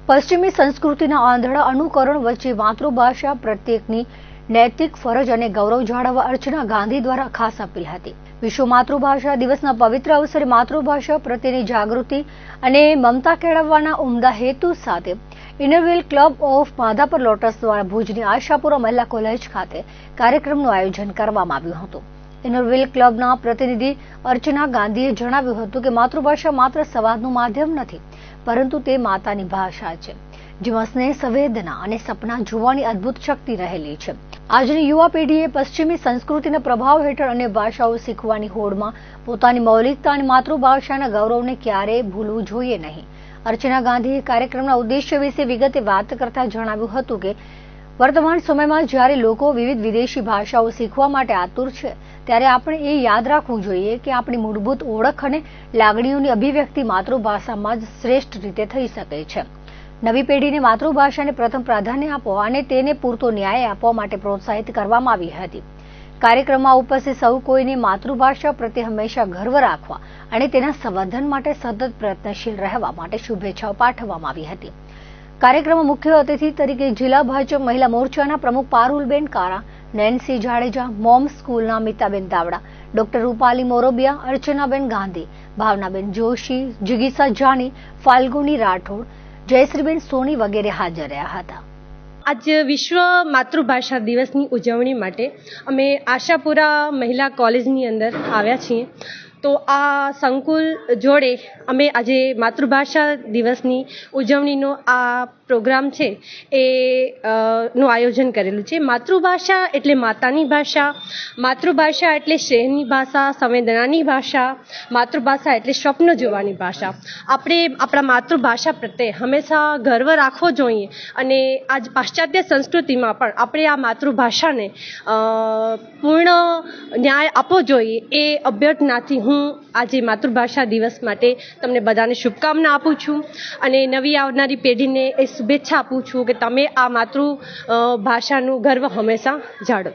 પશ્ચિમી સંસ્કૃતિના આંધળા અનુકરણ વચ્ચે માતૃભાષા પ્રત્યેકની નૈતિક ફરજ અને ગૌરવ જાળવવા અર્ચના ગાંધી દ્વારા ખાસ અપીલ હતી। વિશ્વ માતૃભાષા દિવસના પવિત્ર અવસરે માતૃભાષા પ્રત્યેની જાગૃતિ અને મમતા કેળવવાના ઉમદા હેતુ સાથે ઇનરવ્હીલ ક્લબ ઓફ માધાપર લોટસ દ્વારા ભુજની આશાપુરા મહિલા કોલેજ ખાતે કાર્યક્રમનું આયોજન કરવામાં આવ્યું હતું। ઇનરવ્હીલ ક્લબના પ્રતિનિધિ અર્ચના ગાંધીએ જણાવ્યું હતું કે માતૃભાષા માત્ર સંવાદનું માધ્યમ નથી, પરંતુ તે માતાની ભાષા છે, જેમાં સ્નેહ, સંવેદના અને સપના જોવાની અદ્ભુત શક્તિ રહેલી છે। આજની યુવા પેઢીએ પશ્ચિમી સંસ્કૃતિના પ્રભાવ હેઠળ અન્ય ભાષાઓ શીખવાની હોડમાં પોતાની મૌલિકતા અને માતૃભાષાના ગૌરવને ક્યારેય ભૂલવું જોઈએ નહીં। અર્ચના ગાંધીએ કાર્યક્રમના ઉદ્દેશ્ય વિશે વિગતે વાત કરતા જણાવ્યું હતું કે વર્તમાન સમયમાં જ્યારે લોકો વિવિધ વિદેશી ભાષાઓ શીખવા માટે આતુર છે, ત્યારે આપણે એ યાદ રાખવું જોઈએ કે આપણી મૂળભૂત ઓળખ અને લાગણીઓની અભિવ્યક્તિ માતૃભાષામાં જ શ્રેષ્ઠ રીતે થઈ શકે છે। નવી પેઢીને માતૃભાષાને પ્રથમ પ્રાધાન્ય આપો અને તેને પૂરતો ન્યાય આપવા માટે પ્રોત્સાહિત કરવામાં આવી હતી। કાર્યક્રમમાં ઉપસ્થિત સૌ કોઈને માતૃભાષા પ્રત્યે હંમેશા ગર્વ રાખવા અને તેના સંવર્ધન માટે સતત પ્રયત્નશીલ રહેવા માટે શુભેચ્છાઓ પાઠવવામાં આવી હતી। કાર્યક્રમમાં મુખ્ય અતિથિ તરીકે જિલ્લા ભાજપ મહિલા મોરચાના પ્રમુખ પારુલબેન કારા, નેન્સી જાડેજા, મોમ સ્કૂલના મિતાબેન દાવડા, ડોક્ટર રૂપાલી મોરબિયા, અર્ચનાબેન ગાંધી, ભાવનાબેન જોશી, જિગીસા જાની, ફાલ્ગુની રાઠોડ, જયશ્રીબેન સોની વગેરે હાજર રહ્યા હતા। આજ વિશ્વ માતૃભાષા દિવસની ઉજવણી માટે અમે આશાપુરા મહિલા કોલેજની અંદર આવ્યા છીએ। તો આ સંકુલ જોડે અમે આજે માતૃભાષા દિવસની ઉજવણીનો આ પ્રોગ્રામ છે એ નું આયોજન કરેલું છે। માતૃભાષા એટલે માતાની ભાષા, માતૃભાષા એટલે સ્નેહની ભાષા, સંવેદનાની ભાષા, માતૃભાષા એટલે સ્વપ્ન જોવાની ભાષા। આપણે આપણા માતૃભાષા પ્રત્યે હંમેશા ગર્વ રાખવો જોઈએ અને આજ પાશ્ચાત્ય સંસ્કૃતિમાં પણ આપણે આ માતૃભાષાને પૂર્ણ ન્યાય આપવો જોઈએ એ અભ્યર્થનાથી હું આજે માતૃભાષા દિવસ માટે તમને બધાને શુભકામના આપું છું અને નવી આવનારી પેઢીને એ શુભેચ્છા આપું છું કે તમે આ માતૃભાષાનું ગર્વ હંમેશા જાળવો।